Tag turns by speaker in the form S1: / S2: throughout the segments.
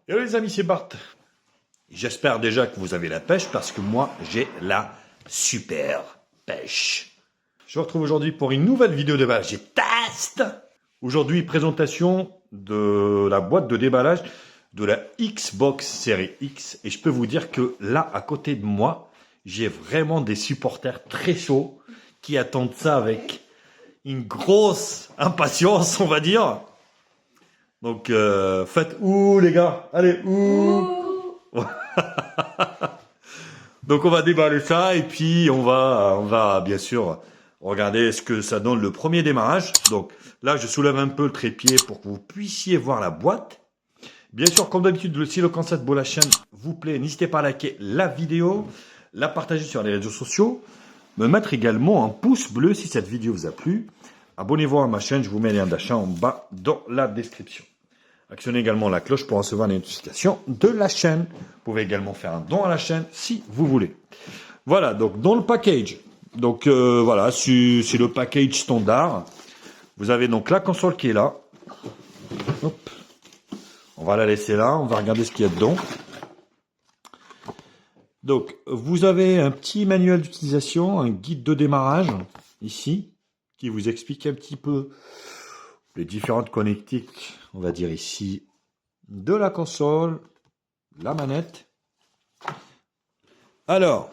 S1: Hello les amis, c'est Bart. J'espère déjà que vous avez la pêche parce que moi, j'ai la super pêche. Je vous retrouve aujourd'hui pour une nouvelle vidéo de déballage. J'ai test. Aujourd'hui, présentation de la boîte de déballage de la Xbox série X. Et je peux vous dire que là, à côté de moi, j'ai vraiment des supporters très chauds qui attendent ça avec une grosse impatience, on va dire. Donc, faites ouh les gars, allez ouh. Donc on va déballer ça et puis on va bien sûr regarder ce que ça donne le premier démarrage. Donc là, je soulève un peu le trépied pour que vous puissiez voir la boîte. Bien sûr, comme d'habitude, si le concept de la chaîne vous plaît, n'hésitez pas à liker la vidéo, la partager sur les réseaux sociaux, me mettre également un pouce bleu si cette vidéo vous a plu. Abonnez-vous à ma chaîne, je vous mets le lien d'achat en bas dans la description. Actionnez également la cloche pour recevoir les notifications de la chaîne. Vous pouvez également faire un don à la chaîne si vous voulez. Voilà, donc dans le package, donc voilà, c'est le package standard. Vous avez donc la console qui est là. Hop. On va la laisser là, on va regarder ce qu'il y a dedans. Donc, vous avez un petit manuel d'utilisation, un guide de démarrage, ici, qui vous explique un petit peu les différentes connectiques, on va dire ici, de la console, la manette. Alors,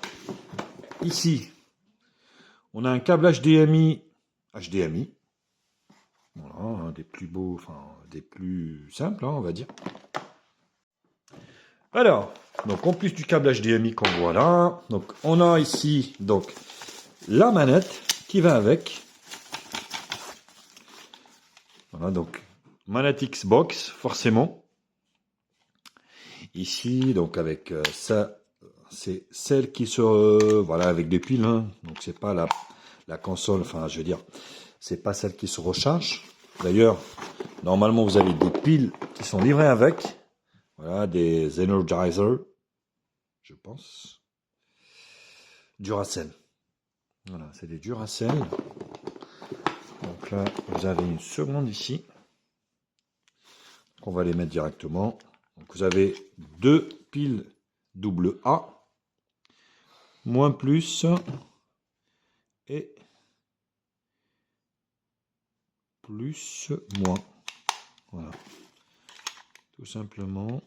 S1: ici, on a un câble HDMI, voilà, des plus beaux, enfin, des plus simples, hein, on va dire. Alors, donc en plus du câble HDMI qu'on voit là, donc on a ici donc la manette qui va avec. Voilà, donc manette Xbox, forcément. Ici, donc avec ça, c'est celle qui se... voilà, avec des piles, hein. Donc c'est pas la console, enfin je veux dire, c'est pas celle qui se recharge. D'ailleurs, normalement vous avez des piles qui sont livrées avec. Voilà, des Energizer, je pense. Duracell. Voilà, c'est des Duracell. Donc là, vous avez une seconde ici. On va les mettre directement. Donc vous avez deux piles double A, moins plus et plus moins. Voilà. Tout simplement.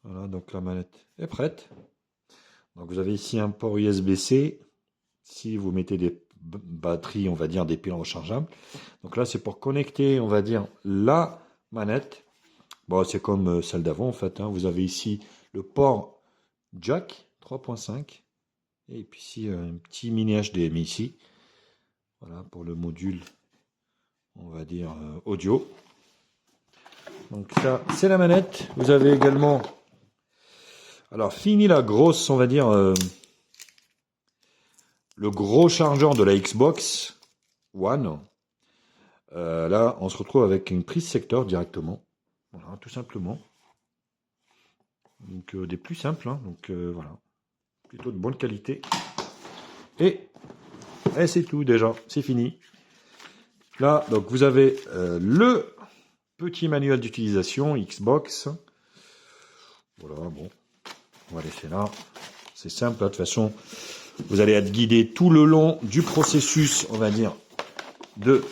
S1: Voilà, donc la manette est prête. Donc vous avez ici un port USB-C. Si vous mettez des batteries, on va dire des piles rechargeables. Donc là, c'est pour connecter, on va dire, la manette. Bon, c'est comme celle d'avant, en fait. Hein. Vous avez ici le port jack 3.5. Et puis ici, un petit mini HDMI ici. Voilà, pour le module, on va dire, audio. Donc ça, c'est la manette. Vous avez également... Alors, fini la grosse, on va dire... le gros chargeur de la Xbox One. Là, on se retrouve avec une prise secteur directement. Voilà, tout simplement. Donc, des plus simples. Hein, donc, voilà. Plutôt de bonne qualité. Et c'est tout déjà. C'est fini. Là, donc, vous avez le petit manuel d'utilisation Xbox. Voilà, bon. On va laisser là. C'est simple. Hein, de toute façon, vous allez être guidé tout le long du processus, on va dire, de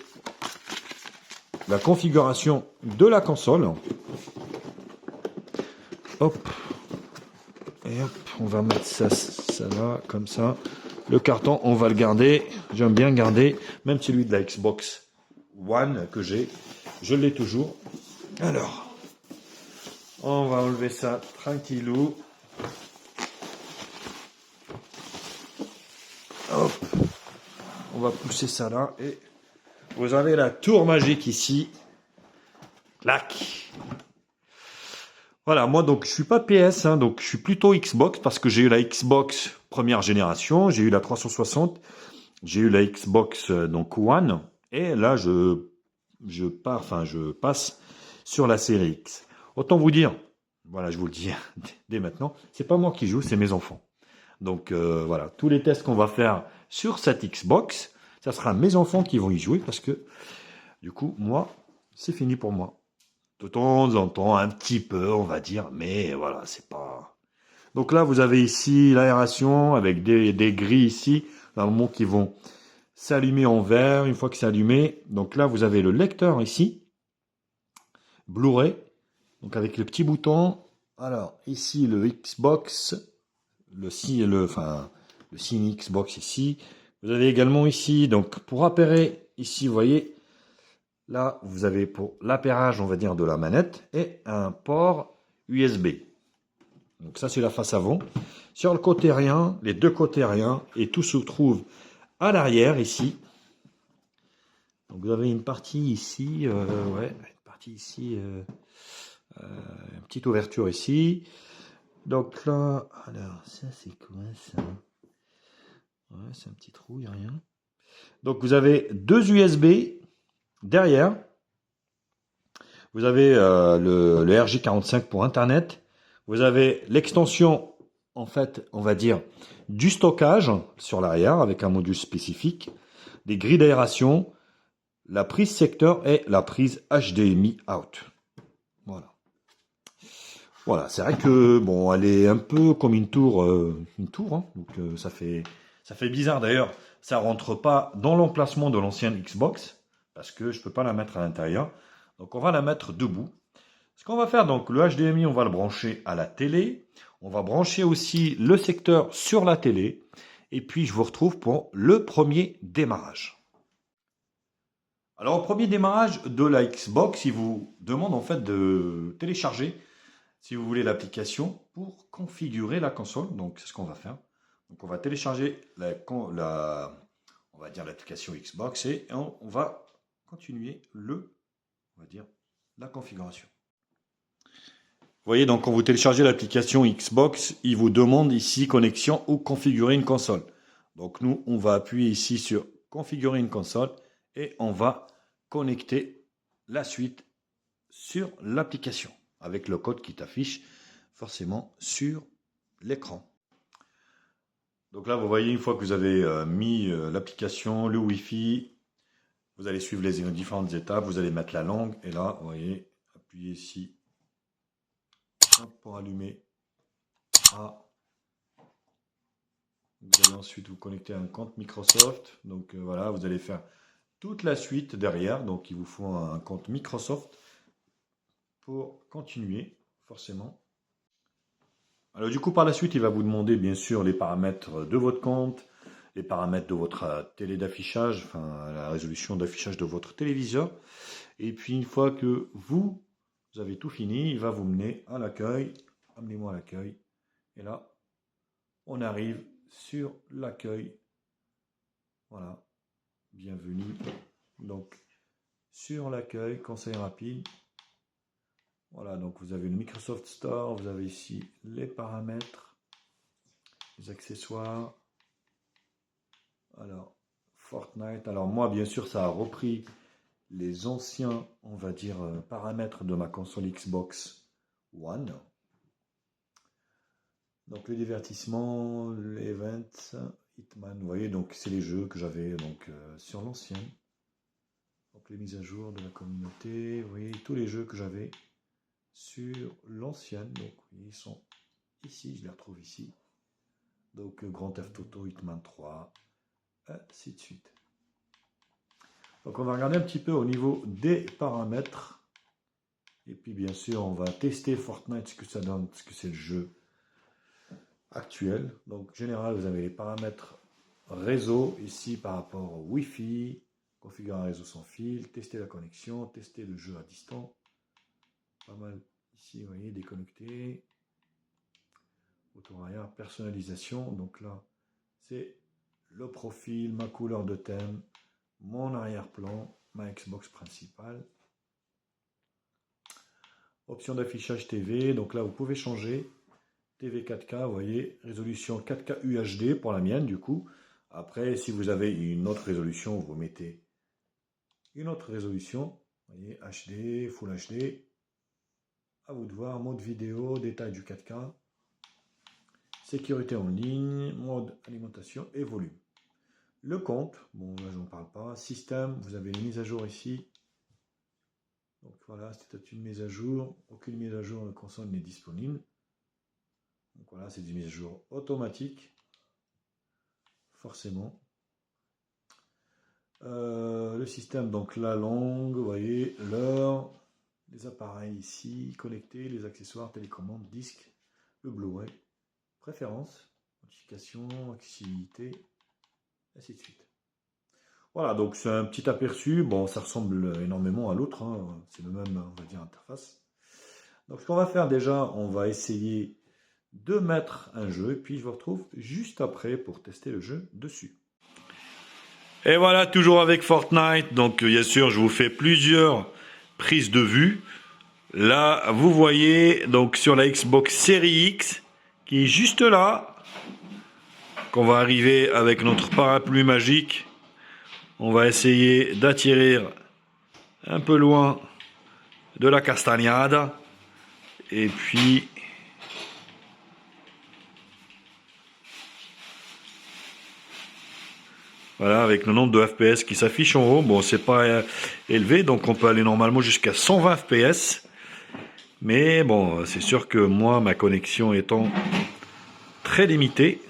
S1: la configuration de la console. Hop. Et hop, on va mettre ça là, comme ça. Le carton, on va le garder. J'aime bien garder, même celui de la Xbox One que j'ai. Je l'ai toujours. Alors, on va enlever ça tranquillou. Hop. On va pousser ça là et vous avez la tour magique ici. Clac. Voilà, moi donc je suis pas PS, hein, donc je suis plutôt Xbox parce que j'ai eu la Xbox première génération, j'ai eu la 360, j'ai eu la Xbox donc One et là je passe sur la série X. Autant vous dire, voilà, je vous le dis dès maintenant, c'est pas moi qui joue, c'est mes enfants. Donc voilà, tous les tests qu'on va faire sur cette Xbox, ça sera mes enfants qui vont y jouer parce que du coup, moi, c'est fini pour moi. de temps en temps, un petit peu, on va dire, mais voilà, c'est pas... Donc là, vous avez ici l'aération avec des grilles ici, normalement qui vont s'allumer en vert une fois que c'est allumé. Donc là, vous avez le lecteur ici, Blu-ray, donc avec le petit bouton. Alors ici, le Xbox, le signe Xbox ici. Vous avez également ici, donc pour appairer, ici, vous voyez, là, vous avez pour l'appairage, on va dire, de la manette et un port USB. Donc ça, c'est la face avant. Sur le côté rien, les deux côtés rien, et tout se trouve à l'arrière ici. Donc vous avez une partie ici, ouais, une partie ici, une petite ouverture ici. Donc là, alors ça c'est quoi ça? Ouais, c'est un petit trou, il n'y a rien. Donc vous avez deux USB derrière. Vous avez le RJ45 pour Internet. Vous avez l'extension, en fait, on va dire, du stockage sur l'arrière avec un module spécifique, des grilles d'aération, la prise secteur et la prise HDMI out. Voilà. Voilà, c'est vrai que bon, elle est un peu comme une tour, hein, donc ça fait bizarre d'ailleurs. Ça rentre pas dans l'emplacement de l'ancienne Xbox parce que je peux pas la mettre à l'intérieur. Donc on va la mettre debout. Ce qu'on va faire, donc le HDMI, on va le brancher à la télé. On va brancher aussi le secteur sur la télé. Et puis je vous retrouve pour le premier démarrage. Alors au premier démarrage de la Xbox, il vous demande en fait de télécharger, si vous voulez, l'application pour configurer la console. Donc c'est ce qu'on va faire. Donc on va télécharger on va dire l'application Xbox et on va continuer on va dire, la configuration. Vous voyez, donc quand vous téléchargez l'application Xbox, il vous demande ici connexion ou configurer une console. Donc nous, on va appuyer ici sur configurer une console et on va connecter la suite sur l'application avec le code qui t'affiche forcément sur l'écran. Donc là, vous voyez, une fois que vous avez mis l'application, le Wi-Fi, vous allez suivre les différentes étapes, vous allez mettre la langue et là, vous voyez, appuyez ici pour allumer. Vous allez ensuite vous connecter à un compte Microsoft. Donc voilà, vous allez faire toute la suite derrière. Donc il vous faut un compte Microsoft pour continuer, forcément. Alors du coup, par la suite, il va vous demander bien sûr les paramètres de votre compte, les paramètres de votre télé d'affichage, enfin la résolution d'affichage de votre téléviseur. Et puis une fois que vous avez tout fini, il va vous mener à l'accueil. Amenez-moi à l'accueil. Et là, on arrive sur l'accueil. Voilà, bienvenue. Donc, sur l'accueil, conseil rapide. Voilà, donc vous avez le Microsoft Store, vous avez ici les paramètres, les accessoires. Alors, Fortnite. Alors moi, bien sûr, ça a repris les anciens, on va dire, paramètres de ma console Xbox One. Donc le divertissement, l'event, Hitman, vous voyez, donc c'est les jeux que j'avais donc sur l'ancienne. Donc les mises à jour de la communauté, vous voyez, tous les jeux que j'avais sur l'ancienne. Donc ils sont ici, je les retrouve ici. Donc Grand Theft Auto, Hitman 3, ainsi de suite. Donc on va regarder un petit peu au niveau des paramètres. Et puis bien sûr, on va tester Fortnite, ce que ça donne, ce que c'est le jeu actuel. Donc, en général, vous avez les paramètres réseau ici par rapport au Wi-Fi, configurer un réseau sans fil, tester la connexion, tester le jeu à distance. Pas mal ici, vous voyez, déconnecté. Autour arrière, personnalisation. Donc là, c'est le profil, ma couleur de thème, mon arrière-plan, ma Xbox principale. Option d'affichage TV. Donc là, vous pouvez changer. TV 4K, vous voyez, résolution 4K UHD pour la mienne du coup. Après, si vous avez une autre résolution, vous mettez une autre résolution. Vous voyez, HD, Full HD. À vous de voir, mode vidéo, détail du 4K. Sécurité en ligne, mode alimentation et volume. Le compte, bon là j'en parle pas. Système, vous avez les mises à jour ici. Donc voilà, c'était une mise à jour. Aucune mise à jour, la console n'est disponible. Donc voilà, c'est des mises à jour automatiques. Forcément. Le système, donc la langue, vous voyez, l'heure, les appareils ici, connectés, les accessoires, télécommande, disque, le Blu-ray, préférences, notification, accessibilité, ainsi de suite. Voilà, donc c'est un petit aperçu. Bon, ça ressemble énormément à l'autre, hein. C'est le même, on va dire, interface. Donc ce qu'on va faire déjà, on va essayer de mettre un jeu, et puis je vous retrouve juste après pour tester le jeu dessus. Et voilà, toujours avec Fortnite. Donc bien sûr, je vous fais plusieurs prises de vue. Là, vous voyez, donc sur la Xbox Series X, qui est juste là, qu'on va arriver avec notre parapluie magique. On va essayer d'attirer un peu loin de la castagnade. Et puis... Voilà, avec le nombre de FPS qui s'affiche en haut. Bon, c'est pas élevé, donc on peut aller normalement jusqu'à 120 FPS. Mais bon, c'est sûr que moi, ma connexion étant très limitée,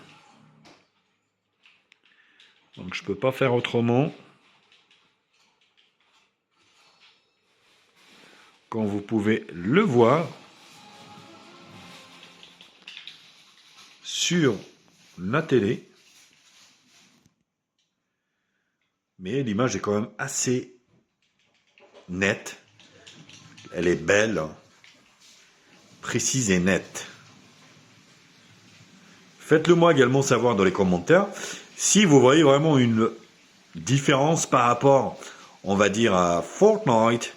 S1: donc je peux pas faire autrement. Comme vous pouvez le voir sur la télé. Mais l'image est quand même assez nette. Elle est belle, précise et nette. Faites-le moi également savoir dans les commentaires si vous voyez vraiment une différence par rapport, on va dire, à Fortnite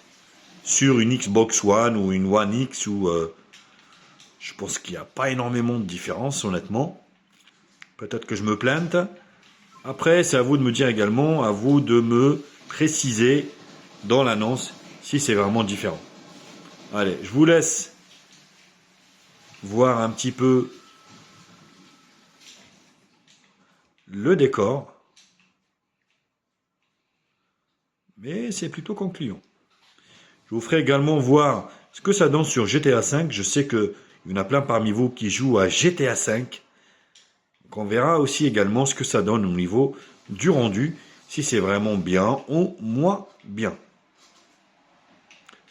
S1: sur une Xbox One ou une One X ou je pense qu'il n'y a pas énormément de différence honnêtement. Peut-être que je me plante. Après, c'est à vous de me dire également, à vous de me préciser dans l'annonce si c'est vraiment différent. Allez, je vous laisse voir un petit peu le décor. Mais c'est plutôt concluant. Je vous ferai également voir ce que ça donne sur GTA V. Je sais qu'il y en a plein parmi vous qui jouent à GTA V. Donc on verra aussi également ce que ça donne au niveau du rendu, si c'est vraiment bien ou moins bien.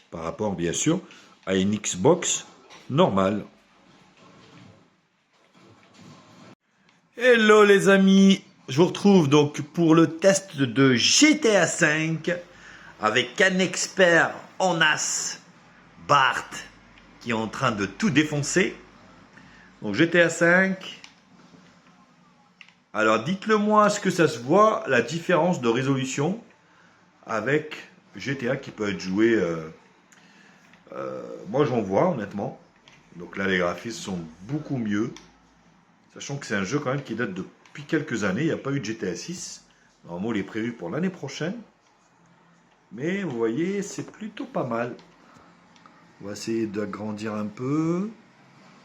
S1: Par rapport bien sûr à une Xbox normale. Hello les amis, je vous retrouve donc pour le test de GTA V avec un expert en as, Bart, qui est en train de tout défoncer. Donc GTA V. Alors dites-le moi ce que ça se voit, la différence de résolution avec GTA qui peut être joué. Moi j'en vois honnêtement. Donc là les graphismes sont beaucoup mieux. Sachant que c'est un jeu quand même qui date depuis quelques années. Il n'y a pas eu de GTA 6. Normalement il est prévu pour l'année prochaine. Mais vous voyez c'est plutôt pas mal. On va essayer d'agrandir un peu.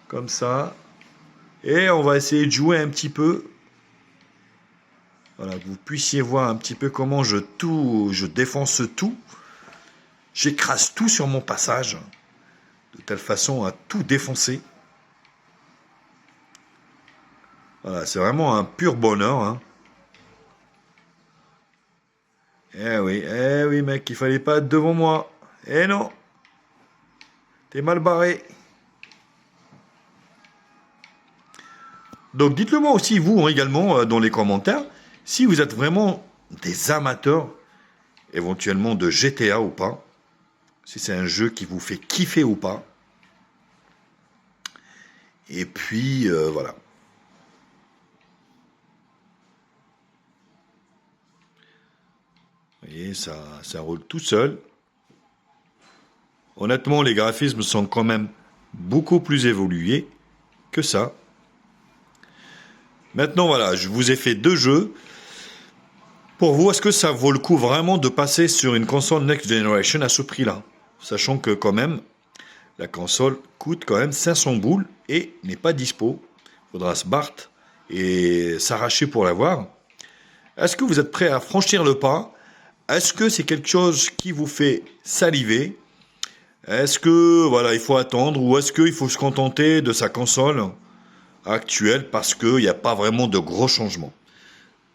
S1: Comme ça. Et on va essayer de jouer un petit peu. Voilà, que vous puissiez voir un petit peu comment je défonce tout. J'écrase tout sur mon passage. De telle façon à tout défoncer. Voilà, c'est vraiment un pur bonheur. Hein. Eh oui mec, il fallait pas être devant moi. Eh non. T'es mal barré. Donc dites-le moi aussi, vous également, dans les commentaires, si vous êtes vraiment des amateurs, éventuellement de GTA ou pas, si c'est un jeu qui vous fait kiffer ou pas. Et puis, voilà. Vous voyez, ça roule tout seul. Honnêtement, les graphismes sont quand même beaucoup plus évolués que ça. Maintenant, voilà, je vous ai fait 2 jeux. Pour vous, est-ce que ça vaut le coup vraiment de passer sur une console Next Generation à ce prix-là? Sachant que quand même, la console coûte quand même 500 boules et n'est pas dispo. Il faudra se battre et s'arracher pour l'avoir. Est-ce que vous êtes prêt à franchir le pas? Est-ce que c'est quelque chose qui vous fait saliver? Est-ce que voilà, il faut attendre ou est-ce qu'il faut se contenter de sa console actuelle parce qu'il n'y a pas vraiment de gros changements?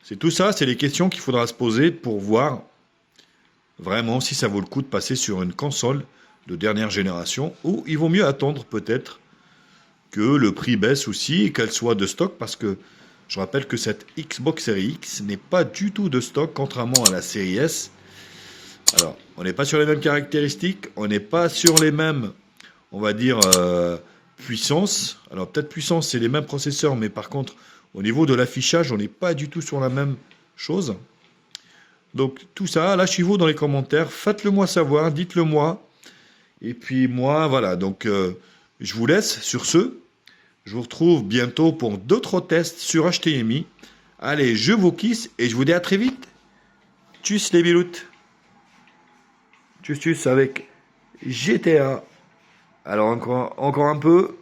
S1: C'est tout ça, c'est les questions qu'il faudra se poser pour voir vraiment si ça vaut le coup de passer sur une console de dernière génération ou il vaut mieux attendre peut-être que le prix baisse aussi et qu'elle soit de stock parce que je rappelle que cette Xbox Series X n'est pas du tout de stock contrairement à la Series S. Alors, on n'est pas sur les mêmes caractéristiques, on n'est pas sur les mêmes, on va dire, puissances. Alors peut-être puissance, c'est les mêmes processeurs, mais par contre, au niveau de l'affichage, on n'est pas du tout sur la même chose. Donc tout ça, lâchez-vous dans les commentaires, faites-le moi savoir, dites-le moi. Et puis moi, voilà, donc je vous laisse sur ce. Je vous retrouve bientôt pour d'autres tests sur HTMI. Allez, je vous kiss et je vous dis à très vite. Tchuss les biloutes. Tchuss tchuss avec GTA. Alors encore un peu.